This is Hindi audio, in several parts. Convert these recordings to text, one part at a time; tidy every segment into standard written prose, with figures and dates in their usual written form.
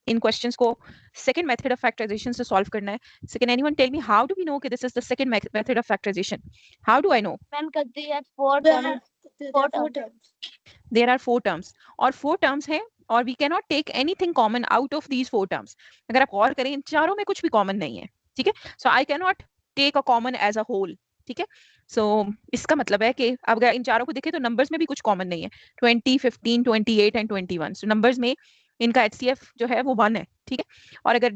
इन क्वेश्चंस को सेकंड मेथड ऑफ फैक्टराइजेशन से सॉल्व करना है. So can anyone tell me how do we know कि this is the second method of factorization? How do I know? Ma'am करते हैं 4 टर्म्स. There are 4 terms और 4 terms है और we cannot take anything common out of these 4 terms. अगर आप गौर करें इन चारों में कुछ भी कॉमन नहीं है. ठीक है, so I cannot take a common as a whole. ठीक है, so इसका मतलब है कि अब अगर इन चारों को देखें तो नंबर्स में भी कुछ कॉमन नहीं है. 20, 15, 28 एंड 21. so नंबर्स में इनका HCF जो है वो 1 है. ठीक है, और अगर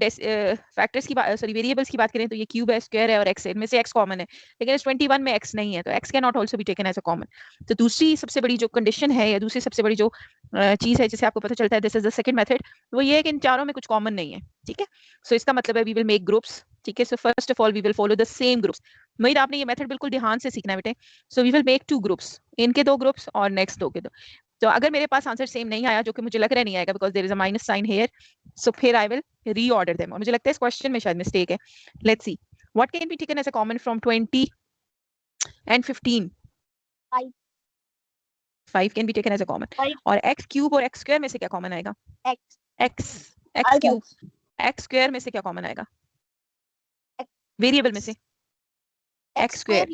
फैक्टर्स की बात सॉरी वेरिएबल्स की बात करें तो ये क्यूब है, स्क्वायर है और एक्स है. इनमें से एक्स कॉमन है, लेकिन इस 21 में एक्स नहीं है, तो X can not also be taken as a common. तो दूसरी सबसे बड़ी जो कंडीशन है या दूसरी सबसे बड़ी जो चीज है जिसे आपको पता चलता है this is the second method, वो ये है कि इन चारों में कुछ कॉमन नहीं है. ठीक है, सो इसका मतलब है वी विल मेक ग्रुप्स. ठीक है, so first of all we will follow the same groups. उम्मीद आपने ये मेथड बिल्कुल ध्यान से सीखना है बेटे. So we will make 2 groups, इनके 2 ग्रुप्स और नेक्स्ट 2 के 2. तो अगर मेरे पास आंसर सेम नहीं आया, जो कि मुझे लग रहा नहीं आएगा because there is a minus sign here, so फिर आई विल रीऑर्डर देम. और मुझे लगता है इस क्वेश्चन में शायद मिस्टेक है. Let's see what can be taken as a common from 20 and 15. 5 can be taken as a common. और एक्स क्यूब और एक्स स्क्वायर में से क्या कॉमन आएगा? एक्स क्यूब एक्स स्क्वायर में से क्या कॉमन आएगा? वेरिएबल में से X square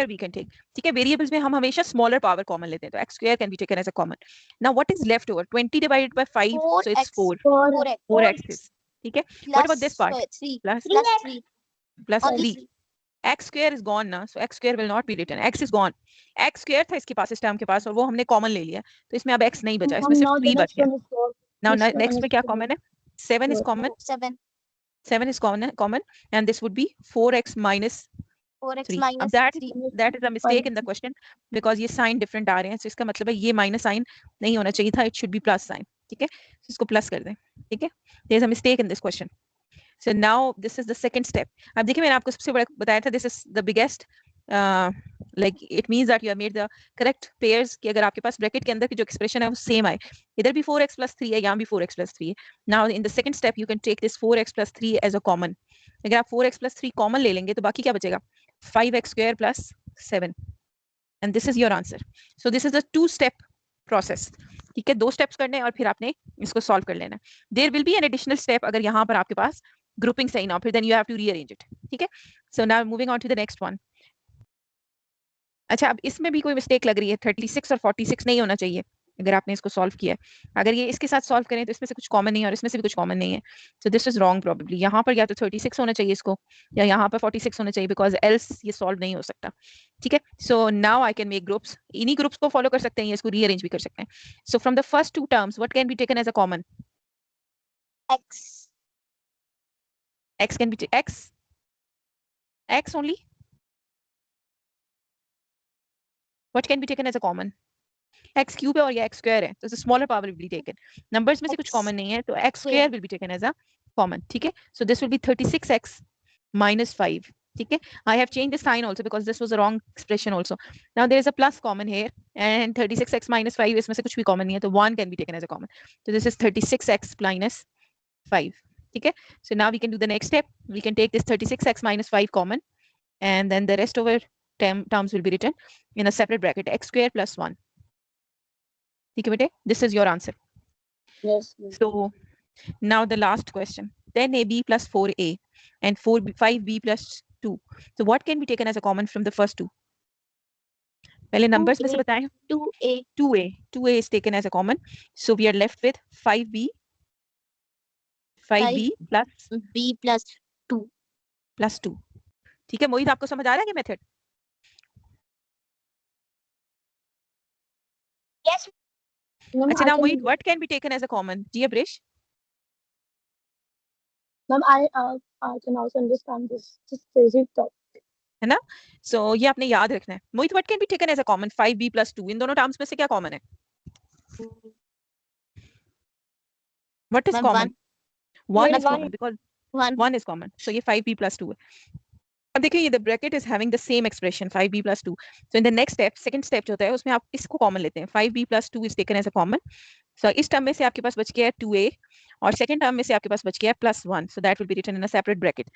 we can take. ठीक है, वेरिएबल्स में हम हमेशा स्मॉलर पावर कॉमन लेते हैं, तो x square can be taken as a common. Now what is left over? 20 divided by 5, so it's 4x. ठीक है, what about this part? Plus 3. X square is gone ना, so x square will not be written. X is gone. X square था इसके पास, इस टर्म के पास, और वो हमने कॉमन ले लिया, तो इसमें अब एक्स नहीं बचा, इसमें सिर्फ 3 बच गया. नाउ नेक्स्ट में क्या कॉमन है? 7 is common. 7 is common and this would be 4x minus 3. अब that is a mistake in the question because ये sign different आ रहे हैं, so इसका मतलब है ये minus sign नहीं होना चाहिए था, it should be plus sign. ठीक है, so इसको plus कर दें. ठीक है, there is a mistake in this question. So now this is the second step. अब देखिए मैंने आपको सबसे बड़ा बताया था this is the biggest like it means that you have made the correct pairs कि अगर आपके पास ब्रैकेट के अंदर की जो एक्सप्रेशन है वो सेम आए. इधर भी 4x plus 3 है, यहाँ भी 4x plus 3 है. Now in the second step you can take this 4x plus 3 as a common. अगर आप 4x plus 3 कॉमन ले लेंगे तो बाकी क्या बचेगा? 5x square plus 7 and this is your answer. So this is the 2-step process. ठीक है, 2 steps करने और फिर आपने इसको सॉल्व कर लेना. There will be an additional step अगर यहाँ पर आपके पास ग्रुपिंग सही ना हो, फिर then you have to rearrange it. ठीक है, so now moving on to the next one. अच्छा, अब इसमें भी कोई मिस्टेक लग रही है. 36 और 46 नहीं होना चाहिए अगर आपने इसको सॉल्व किया है. अगर ये इसके साथ सॉल्व करें तो इसमें से कुछ कॉमन नहीं है और इसमें से भी कुछ कॉमन नहीं है, सो दिस इज रॉन्ग प्रोबेबली. यहाँ पर या तो 36 होना चाहिए इसको, या यहाँ पर 46 होना चाहिए, बिकॉज एल्स ये सॉल्व नहीं हो सकता. ठीक है, so now I can make groups. इन्हीं ग्रुप्स को फॉलो कर सकते हैं या इसको रीअरेंज भी कर सकते हैं. So from the first 2 terms what can be taken as a common? x can be x only. What can be taken as a common? x cube है और ये x square है, तो smaller power will be taken. Numbers में से कुछ common नहीं है, तो x square will be taken as a common. ठीक है, so this will be 36x minus 5. ठीक है, I have changed the sign also because this was a wrong expression also. Now there is a plus common here and 36x minus 5 इसमें से कुछ भी common नहीं है, तो 1 can be taken as a common. So this is 36x minus 5. ठीक है, so now we can do the next step. We can take this 36x minus 5 common and then the rest over terms will be written in a separate bracket, x square plus 1. ठीक है बेटे, this is your answer. Yes. So now the last question, 10ab plus 4a and 5b plus 2. So what can be taken as a common from the first two? पहले numbers में से बताएं. 2a is taken as a common, so we are left with 5b plus b plus 2. ठीक है, मोहित आपको समझ आ रहा है ये मेथड? Yes. अच्छा, now Mohit, what can be taken as a common? जी Abrish? Ma'am, I can also understand this. Just basic talk. है ना, so ये आपने याद रखना है. मोहित, what can be taken as a common? 5b plus 2. इन दोनों टर्म्स में से क्या कॉमन है? What is common? 1 is common because 1 is common. So ये 5b plus 2 है. अब देखिए ये the bracket is having the same expression 5b plus 2. So in the next step, second step जो होता है उसमें आप इसको कॉमन लेते हैं. 5b plus 2 is taken as a common. So इस टर्म में से आपके पास बच गया है 2a और सेकंड टर्म में से आपके पास बच गया है plus 1. So that will be written in a separate bracket.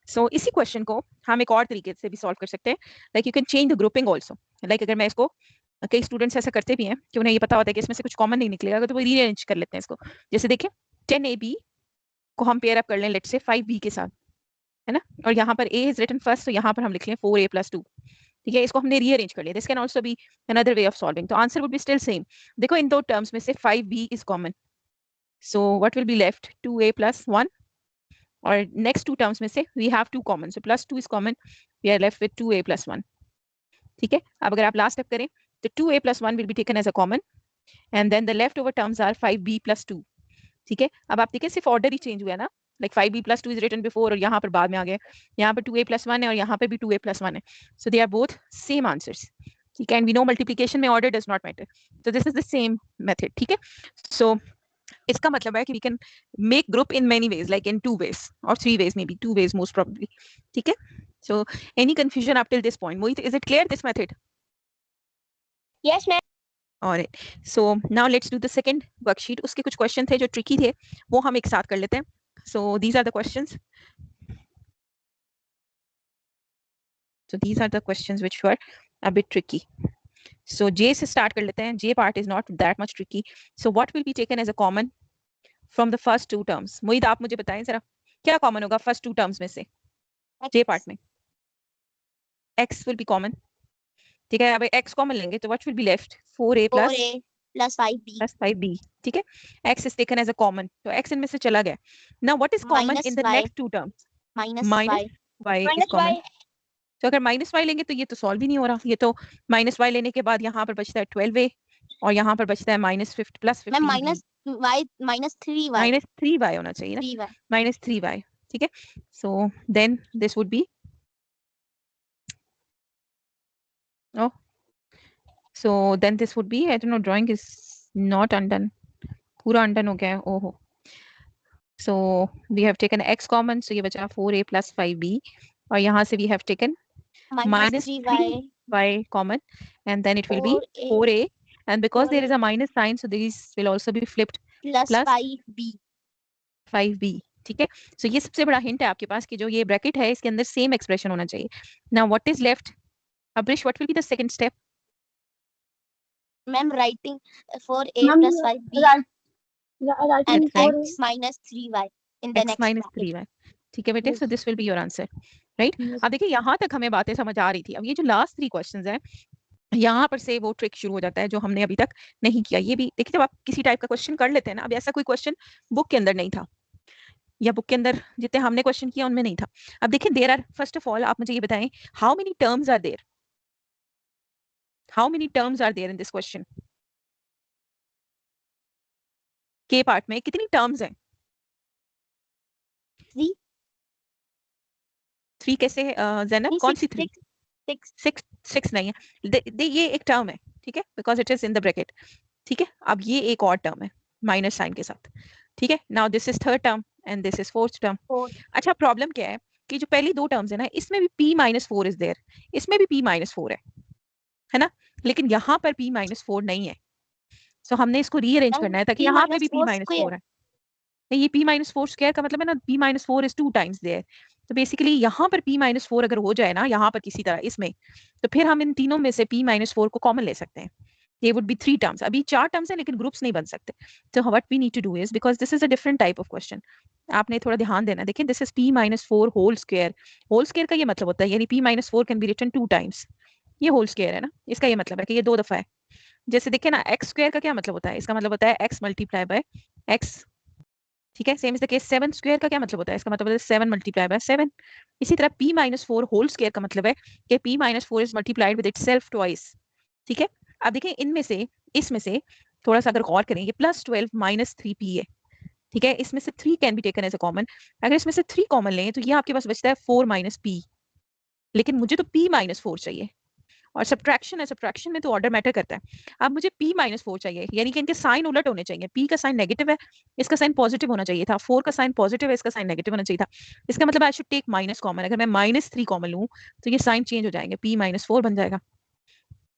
So इसी क्वेश्चन को हम एक और तरीके से भी सॉल्व कर सकते हैं. Like you can change the grouping also. Like अगर मैं इसको, कई स्टूडेंट्स ऐसा करते भी हैं कि उन्हें ये पता होता है कि इसमें से कुछ कॉमन नहीं निकलेगा तो वो रीअरेंज कर लेते हैं इसको. जैसे देखिए 10ab को हम पेयर अप कर लें लेट्स से 5b के साथ, है ना, और यहाँ पर a इज रिटन फर्स्ट, तो यहाँ पर हम लिख लें 4a + 2, ठीक है, इसको हमने रीअरेंज कर लिया. This can also be another way of solving. तो answer would be still same. देखो इन दो टर्म्स में से 5b is common, so what will be left 2a + 1, और नेक्स्ट टू टर्म्स में से we have 2 common, so +2 is common, we are left with 2a + 1. ठीक है, अब अगर आप लास्ट स्टेप करें तो 2a + 1 will be taken as a common, and then the left over terms are 5b + 2. ठीक है, अब आप देखिए सिर्फ ऑर्डर ही चेंज हुआ है ना, like 5b + 2 is written before और यहाँ पर बाद में आ गया, यहाँ पर 2a + 1 है और यहाँ पे भी 2a + 1 है, so they are both same answers. ठीक है, एंड वी नो मल्टीप्लिकेशन में order does not matter, so this is the same method. ठीक है, so इसका मतलब है कि we can make group in many ways, like in 2 ways or 3 ways, maybe 2 ways most probably. ठीक है, so any confusion up till this point? Mohit, is it clear this method? Yes, ma'am. All right, so now let's do the second worksheet. उसके कुछ क्वेश्चन थे जो ट्रिकी थे, वो हम एक साथ कर लेते हैं. So these are the questions. So these are the questions which were a bit tricky. So J से start कर लेते हैं. J part is not that much tricky. So what will be taken as a common from the first two terms? मोहित आप मुझे बताएं जरा क्या कॉमन होगा फर्स्ट टू टर्म्स में से J पार्ट में? X will be common. ठीक है, अब X कॉमन लेंगे तो what will be left 4a + 5b. + 5b. ठीक है, X is taken as a common, तो X इनमें से चला गया. Now what is common in the next two terms? -y. y is common. तो अगर -y लेंगे तो ये तो सॉल्व ही नहीं हो रहा, ये तो -y लेने के बाद यहाँ पर बचता है 12a और यहाँ पर बचता है -50 + 15. -y -3y होना चाहिए ना, -3y. ठीक है, so then this would be, oh, so then this would be, I don't know, drawing is not undone, पूरा undone हो गया है. ओहो, so we have taken x common, so ये बचा 4a + 5b और यहाँ से we have taken -3y common, and then it will be 4a, and because there is a minus sign, so these will also be flipped + 5b. ठीक है, so ये सबसे बड़ा हिंट है आपके पास कि जो ये ब्रैकेट है इसके अंदर सेम एक्सप्रेशन होना चाहिए. Now what is left? Abrish, what will be the second step? Ma'am, writing 4a + 5b and x -3y in the x next - 3y. ठीक है बेटे, so this will be your answer, right? अब देखिए यहाँ तक हमें बातें समझ आ रही थी. अब ये जो लास्ट 3 क्वेश्चंस हैं, यहाँ पर से वो ट्रिक शुरू हो जाता है जो हमने अभी तक नहीं किया. ये भी देखिए, जब आप किसी टाइप का क्वेश्चन कर लेते हैं ना, अब ऐसा कोई क्वेश्चन बुक के अंदर नहीं था या बुक के अंदर जितने हमने क्वेश्चन किया उनमें नहीं था. अब देखिए, there are, first of all आप मुझे ये बताएं, how many terms are there? How many terms are there in this question? के पार्ट में कितनी टर्म्स हैं? 3 कैसे ज़ैनब, कौन सी 3? 6 नहीं है, ये एक टर्म है, ठीक है, because it is in the bracket. ठीक है, अब ये एक और टर्म है माइनस साइन के साथ. ठीक है, now this is third term and this is fourth term. अच्छा, प्रॉब्लम क्या है कि जो पहली 2 टर्म्स है ना, इसमें भी p - 4 इज देयर, इसमें भी p - 4 है ना, लेकिन यहाँ पर p - 4 नहीं है. सो हमने इसको रीअरेंज करना है ताकि यहाँ पे भी p - 4 है. नहीं, ये p - 4 स्क्वायर का मतलब है ना, p - 4 इज 2 टाइम्स देयर. तो बेसिकली यहाँ पर p - 4 अगर हो जाए ना, यहाँ पर किसी तरह इसमें, तो फिर हम इन तीनों में से p - 4 को कॉमन ले सकते हैं. ये वुड बी 3 टर्म्स. अभी 4 टर्म्स है लेकिन ग्रुप्स नहीं बन सकते. तो what we need to do is, because this is a different type of question, आपने थोड़ा ध्यान देना. देखिए, this is p - 4 whole square. Whole square का ये मतलब होता है, यानी p - 4 can be written 2 times. ये होल स्क्वायर है ना, इसका ये मतलब है कि ये 2 दफा है. जैसे देखिए ना, x स्क्वायर का क्या मतलब होता है? इसका मतलब होता है x मल्टीप्लाई बाय x. ठीक है, same is the case. 7 square का क्या मतलब होता है? इसका मतलब होता है 7 मल्टीप्लाई बाय 7. इसी तरह p - 4 होल स्क्वायर का मतलब है कि p - 4 is multiplied with itself twice. ठीक है, अब देखिए इनमें से, इसमें से थोड़ा सा अगर गौर करें, ये +12 - 3p है. ठीक है, इसमें से 3 can be taken as a common. अगर इसमें से 3 कॉमन लें तो ये आपके पास बचता है 4 - p, लेकिन मुझे तो p - 4 चाहिए. और सब्ट्रैक्शन है, सब्ट्रैक्शन में तो ऑर्डर मैटर करता है. अब मुझे p - 4 चाहिए, यानी कि इनके साइन उलट होने चाहिए. p का साइन नेगेटिव है, इसका साइन पॉजिटिव होना चाहिए था. 4 का साइन पॉजिटिव है, इसका साइन नेगेटिव होना चाहिए था. इसका मतलब I should take minus common. अगर मैं -3 कॉमन लूं तो ये साइन चेंज हो जाएंगे, p - 4 बन जाएगा.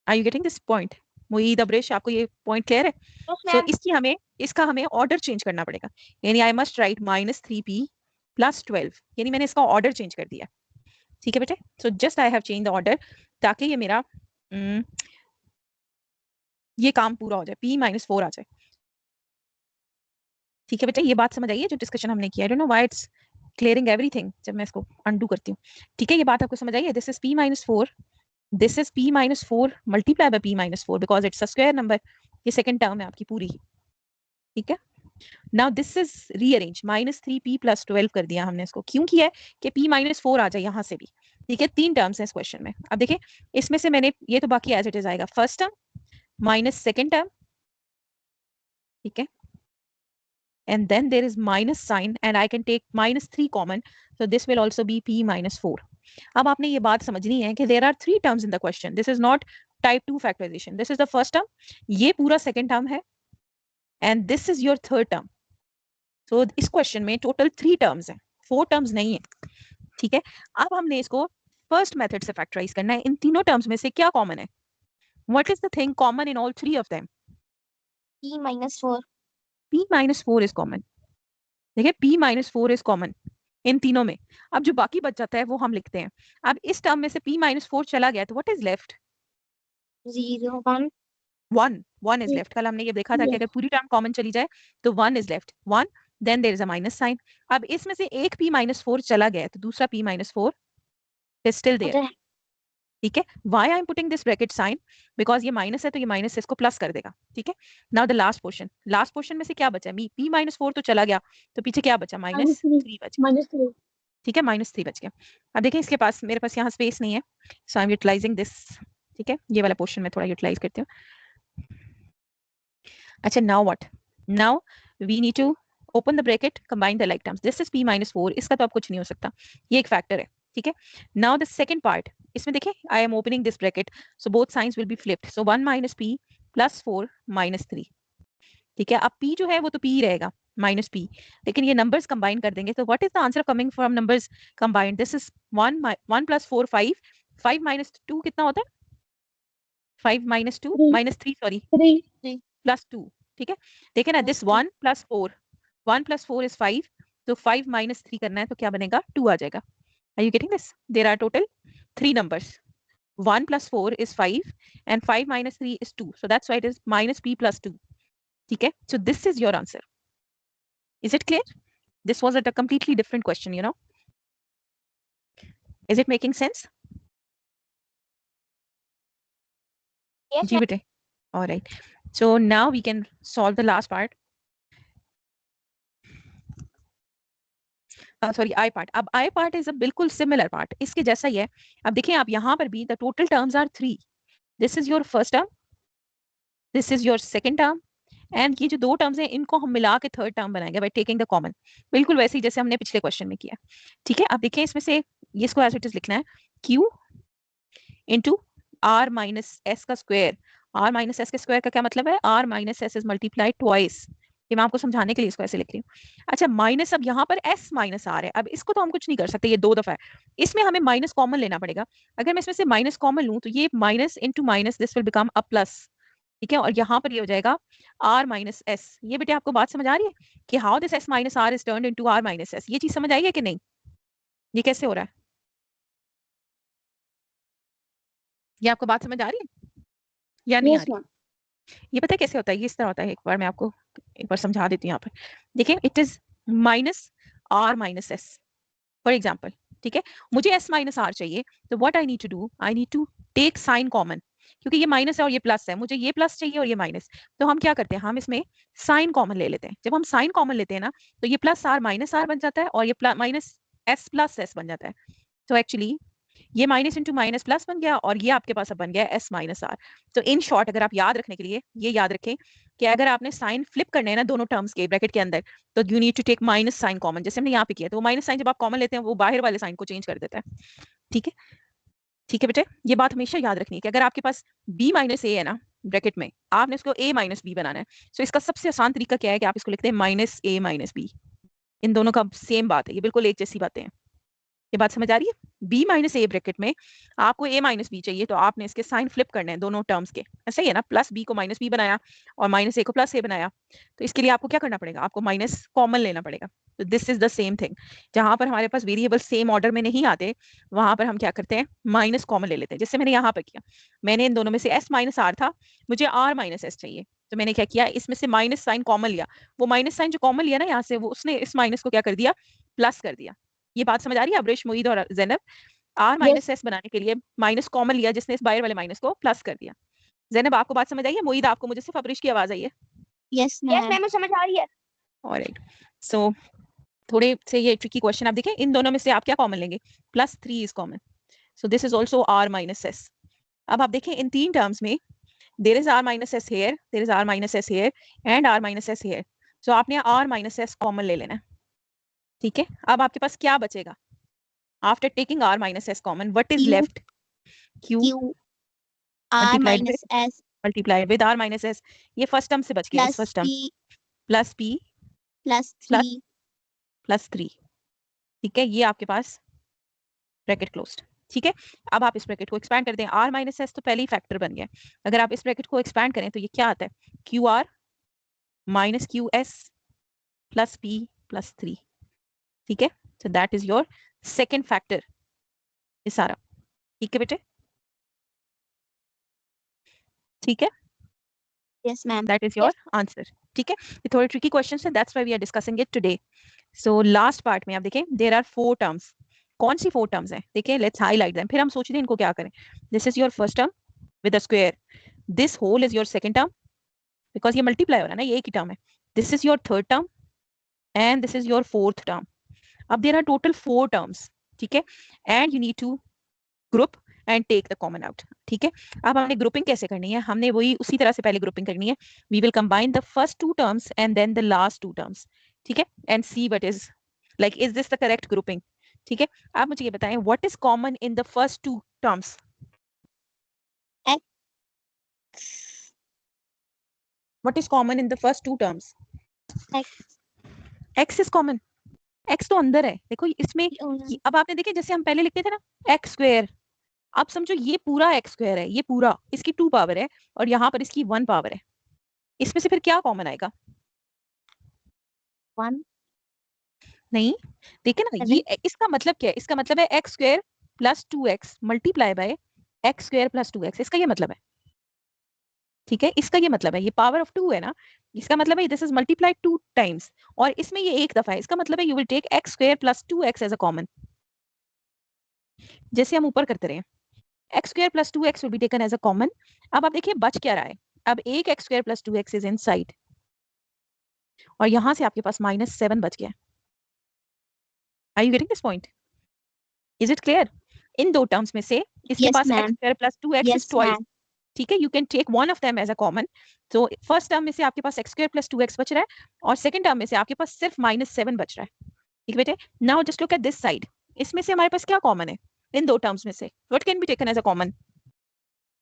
Are you getting this point? Moid, Abresh, आपको ये पॉइंट क्लियर है? सो इसका हमें ऑर्डर चेंज करना पड़ेगा, यानी आई मस्ट राइट -3p + 12, यानी मैंने इसका ऑर्डर चेंज कर दिया. ठीक है बेटे, so just I have change the order ताकि ये मेरा ये काम पूरा हो जाए, p - 4 आ जाए. ठीक है बेटा, ये बात समझ आई है जो डिस्कशन हमने किया। I don't know why it's clearing everything जब मैं इसको अनडू करती हूँ। ठीक है, ये बात आपको समझ आई है। This is p minus 4, this is p minus 4 multiply by p minus 4 because it's a square number. ये सेकंड टर्म है आपकी पूरी। ठीक है, now this is rearrange, -3p + 12 कर दिया हमने इसको। क्यों किया है कि p minus 4 आ जाए यहाँ से भी। ठीक है, 3 टर्म्स है इस क्वेश्चन में। अब देखिए इसमें से मैंने ये तो बाकी एज इट इज आएगा, first term minus second term, ठीक है, and then there is minus sign and I can take -3 common, so this will also be p minus 4. अब आपने ये बात समझनी है कि there are 3 terms in the question. This is not type 2 factorization. This is the first term, ये पूरा second term है, and this is your third term. So इस question में total 3 terms हैं, 4 terms नहीं है। ठीक है, अब हमने इसको first method से factorize करना है। इन तीनों terms में से क्या common है? What is the thing common in all 3 of them? p minus 4. p minus 4 is common. देखिए p minus 4 is common इन तीनों में। अब जो बाकी बच जाता है वो हम लिखते हैं। अब इस टर्म में से p minus 4 चला गया तो what is left? 0 1 1 is left. कल हमने ये देखा था कि अगर पूरी टर्म कॉमन चली जाए तो 1 is left, 1 then there is a minus sign. अब इसमें से एक p minus 4 चला गया तो दूसरा p minus 4 is still there. ठीक है, why I am putting this bracket sign, because ये माइनस है तो ये माइनस से इसको प्लस कर देगा। ठीक है, now the last portion, last portion में से क्या बचा? p minus 4 तो चला गया तो पीछे क्या बचा? -3 बचा। ठीक है, -3 बच गया। अब देखिए इसके पास, मेरे पास यहाँ स्पेस नहीं है, सो आई एम यूटिलाइजिंग दिस। ठीक है, ये वाला पोर्शन में थोड़ा यूटिलाइज करती हूँ। अच्छा, now what? Now we need to open the bracket, combine the like terms. This is p minus 4, इसका तो अब कुछ नहीं हो सकता, ये एक फैक्टर है। ठीक है, नाउ द सेकंड पार्ट, इसमें देखिए I am opening this bracket, so both science will be flipped, so 1 minus p + 4 -3। ठीक है, अब p जो है वो तो p ही रहेगा, -p, लेकिन ये नंबर्स कंबाइन कर देंगे तो what is the answer coming from numbers combined? This is 1 + 4 5, 5 - 2 कितना होता है? 5 - 2 -3 सॉरी 3 + 2। ठीक है, देखिए ना, दिस 1 + 4, 1 + 4 इज 5, तो 5 - 3 करना है तो क्या बनेगा? 2 आ जाएगा। Are you getting this? There are total 3 numbers, 1 + 4 is 5 and 5 - 3 is 2, so that's why it is -p + 2. ठीक है, so this is your answer. Is it clear? This was a completely different question, you know. Is it making sense? Yes, जी बेटे, all right. So now we can solve the last part. Sorry, I part. अब I part is a बिल्कुल similar part, इसके जैसा ही है। अब देखिए आप यहाँ पर भी the total terms are 3. This is your first term, this is your second term, and ये जो 2 टर्म्स हैं इनको हम मिला के थर्ड टर्म बनाएंगे बाय टेकिंग द कॉमन, बिल्कुल वैसे ही जैसे हमने पिछले क्वेश्चन में किया। ठीक है, अब देखिए इसमें से ये इसको एज इट इज लिखना है, q into r minus S का स्क्वायर। r माइनस एस के स्क्वायर का क्या मतलब है? r minus S is multiplied twice. ये मैं आपको समझाने के लिए इसको ऐसे लिख रही हूँ। अच्छा, माइनस, अब यहाँ पर s माइनस r है, अब इसको तो हम कुछ नहीं कर सकते, ये 2 दफा है, इसमें हमें माइनस कॉमन लेना पड़ेगा। अगर मैं इसमें से माइनस कॉमन लूँ तो ये minus into minus this will become a plus. ठीक है, और यहाँ पर ये हो जाएगा r माइनस एस। ये बेटे आपको बात समझ आ रही है कि how this s minus r is turned into r minus S? ये चीज समझ आई है कि नहीं? ये कैसे हो रहा है? ये आपको बात समझ आ रही है या नहीं आ रही? ये पता है कैसे होता है? ये इस तरह होता है, एक बार मैं आपको एक बार समझा देती हूँ यहाँ पर। देखिए, it is minus r minus s for example. ठीक है, मुझे s माइनस r चाहिए, तो what I need to do, I need to take sign common, क्योंकि ये माइनस है और ये प्लस है, मुझे ये प्लस चाहिए और ये माइनस। तो हम क्या करते हैं, हम इसमें साइन कॉमन ले लेते हैं। जब हम साइन कॉमन लेते हैं ना, तो ये प्लस r माइनस r बन जाता है और ये माइनस s प्लस s बन जाता है। तो एक्चुअली ये माइनस इंटू माइनस प्लस बन गया और ये आपके पास अब बन गया s माइनस r। तो इन शॉर्ट अगर आप याद रखने के लिए ये याद रखें कि अगर आपने साइन फ्लिप करने हैं ना दोनों टर्म्स के ब्रैकेट के अंदर, तो you need to take minus sign common, जैसे हमने यहाँ पे किया। तो वो माइनस साइन जब आप कॉमन लेते हैं वो बाहर वाले साइन को चेंज कर देता है। ठीक है, ठीक है बेटे, ये बात हमेशा याद रखनी है कि अगर आपके पास b माइनस ए है ना ब्रैकेट में, आपने इसको a माइनस बी बनाना है। तो इसका सबसे आसान तरीका क्या है कि आप इसको लिखते हैं माइनस a माइनस बी। इन दोनों का सेम बात है, ये बिल्कुल एक जैसी बातें हैं। ये बात समझ आ रही है? b माइनस ए ब्रैकेट में आपको a माइनस बी चाहिए, तो आपने इसके साइन फ्लिप करने हैं दोनों टर्म्स के। ऐसा ही है ना, प्लस b को माइनस बी बनाया और माइनस a को प्लस a बनाया। तो इसके लिए आपको क्या करना पड़ेगा? आपको माइनस कॉमन लेना पड़ेगा। तो this is the same thing, जहां पर हमारे पास वेरिएबल सेम ऑर्डर में नहीं आते, वहां पर हम क्या करते हैं, माइनस कॉमन ले लेते हैं। जैसे मैंने यहाँ पर किया, मैंने इन दोनों में से s माइनस आर था, मुझे r माइनस एस चाहिए, तो मैंने क्या किया, इसमें से माइनस साइन कॉमन लिया, वो माइनस साइन जो कॉमन लिया ना यहाँ से, वो उसने इस माइनस को क्या कर दिया, प्लस कर दिया। ये बात समझ आ रही है अब्रेश, मोईद और जैनब? आर माइनस एस बनाने के लिए माइनस कॉमन लिया, जिसने इस बाहर वाले माइनस को प्लस कर दिया। जैनब आपको बात समझ आई है? मोईद आपको, मुझे सिर्फ अब्रेश की आवाज आई है? यस मैम, समझ आ रही है। ऑलराइट, सो थोड़े से ये ट्रिकी क्वेश्चन आप देखें, इन दोनों में से आप क्या कॉमन लेंगे, +3 is common, so this is also r minus s। अब आप देखें इन तीन टर्म्स में there is r minus s here, there is r minus s here and r minus s here, so आपने r माइनस s कॉमन ले लेना है, ठीक है? अब आपके पास क्या बचेगा after taking r minus s common, what is left, q r minus s multiplied with r minus s, ये फर्स्ट टर्म से बच गया, इस first term plus p plus 3, ठीक है? ये आपके पास ब्रैकेट क्लोज्ड, ठीक है? अब आप इस ब्रैकेट को एक्सपैंड कर दें, r माइनस s तो पहले ही फैक्टर बन गया, अगर आप इस ब्रैकेट को एक्सपैंड करें तो ये क्या आता है, qr minus qs plus p plus 3, ठीक है? So that is your second factor, ये सारा, ठीक है बेटे? ठीक है? Yes ma'am, that is your answer, ठीक है? ये थोड़े ट्रिकी क्वेश्चंस हैं, that's why we are discussing it today. So last part में आप देखें, देयर आर 4 टर्म्स। कौन सी 4 टर्म्स हैं? देखिए, लेट्स हाईलाइट देम, फिर हम सोचते हैं इनको क्या करें। This is your first term with a square, this whole is your second term, because ये मल्टीप्लाई हो रहा है ना, ये एक ही टर्म है। This is your third term and this is your fourth term. अब देयर आर टोटल 4 टर्म्स, ठीक है? And you need to group and take the common out, ठीक है? अब हमने ग्रुपिंग कैसे करनी है, हमने वही उसी तरह से पहले ग्रुपिंग करनी है। We will combine the first 2 terms and then the last 2 terms, ठीक है? And see what is like, is this the correct grouping, ठीक है? आप मुझे ये बताएं, what is common in the first 2 terms? What is common in the first 2 terms? x is common, x तो अंदर है, देखो इसमें। अब आपने देखे, जैसे हम पहले लिखते थे ना x स्क्वायर, आप समझो ये पूरा x स्क्वायर है, ये पूरा, इसकी 2 पावर है और यहाँ पर इसकी 1 पावर है, इसमें से फिर क्या कॉमन आएगा? 1 नहीं, देखिए ना, ये इसका मतलब क्या है? इसका मतलब है x square plus 2x multiply by x square plus 2x, इसका ये मतलब है, ठीक है? इसका ये मतलब है, ये पावर ऑफ 2 है ना, इसका मतलब है दिस इज मल्टीप्लाइड 2 टाइम्स, और इसमें ये एक दफा है, इसका मतलब है you will take x square plus 2x as a common, जैसे हम ऊपर करते रहे, x square plus 2x will be taken as a common. अब आप देखिए बच क्या रहा है, अब एक x square plus 2x is inside, और यहां से आपके पास -7 बच गया। Are you getting this point? Is it clear? इन 2 टर्म्स में से इसके पास x square plus 2x is twice, ठीक है? You can take one of them as a common. तो फर्स्ट टर्म में से आपके पास x स्क्वायर प्लस 2x बच रहा है, और सेकंड टर्म में से आपके पास सिर्फ -7 बच रहा है, ठीक बेटे? Now just look at this side, इसमें से हमारे पास क्या कॉमन है इन 2 टर्म्स में से? What can be taken as a common?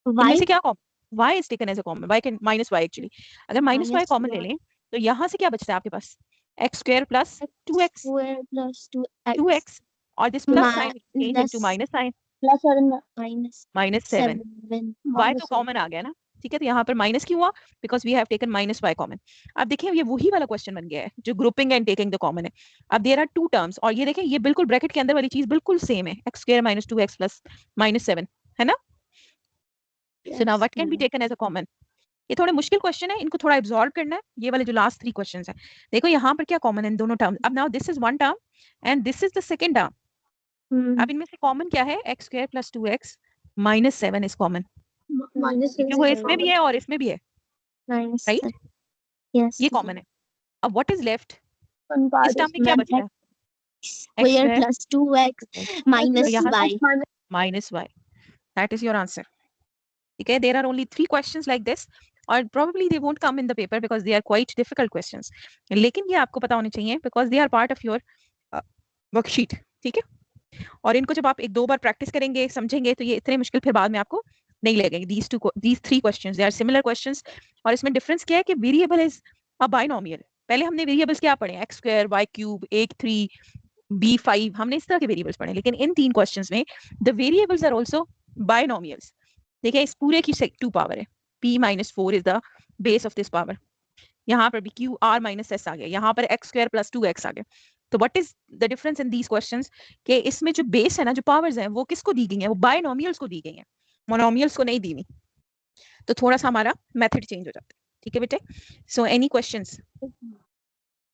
इनमें से क्या common? y is taken as a common, y can -y actually, अगर -y कॉमन ले लें तो यहां से क्या बचता है आपके पास? x square plus 2x, 2x, और this plus sign change into minus sign, plus और -7, y तो कॉमन आ गया ना, ठीक है? तो यहाँ पर माइनस क्यों हुआ? Because we have taken -y common. अब देखिए ये वही वाला क्वेश्चन बन गया है जो grouping and taking the common है। अब देयर आर 2 टर्म्स, और ये देखें ये बिल्कुल ब्रैकेट के अंदर वाली चीज बिल्कुल सेम है, x square minus 2x plus -7, है ना? So now what can be taken as a common? ये थोड़े मुश्किल क्वेश्चन है, इनको थोड़ा एब्जॉर्ब करना है, ये वाले जो लास्ट 3 क्वेश्चंस हैं। देखो यहाँ पर क्या कॉमन है इन दोनों टर्म्स। अब now this is one term and this is the second term. अब इनमें से कॉमन क्या है? x square plus 2x -7 is common, वो इसमें भी है और इसमें भी है, राइट? ये कॉमन है। अब व्हाट इज लेफ्ट? इस टर्म में क्या बचा है? Square plus 2x minus y, that is your answer, ठीक है? There are only 3 questions like this, और probably they won't come in the paper because they are quite difficult questions, लेकिन ये आपको पता होने चाहिए because they are part of your worksheet, ठीक है? और इनको जब आप 1-2 बार प्रैक्टिस करेंगे, समझेंगे, तो ये इतने मुश्किल फिर बाद में आपको नहीं लगेंगे। these 3 questions they are similar questions, और इसमें डिफरेंस क्या है कि वेरिएबल इज अ बाइनोमियल। पहले हमने वेरिएबल्स क्या पढ़े? x square, y cube, a3, b5, हमने इस तरह के वेरिएबल्स पढ़े, लेकिन इन 3 क्वेश्चंस में the variables are also binomials. देखिए इस पूरे की 2 पावर है, p-4 is the base of this power, यहाँ पर भी q r माइनस s आ गया, यहाँ पर x स्क्वायर प्लस 2x आ गया। तो what is the difference in these questions कि इसमें जो बेस है ना, जो पावर्स हैं, वो किसको दी गई हैं? वो बाइनोमियल्स को दी गई हैं, मोनोमियल्स को नहीं दी हुई। तो थोड़ा सा हमारा मेथड चेंज हो जाता है, ठीक है बेटे. So any questions?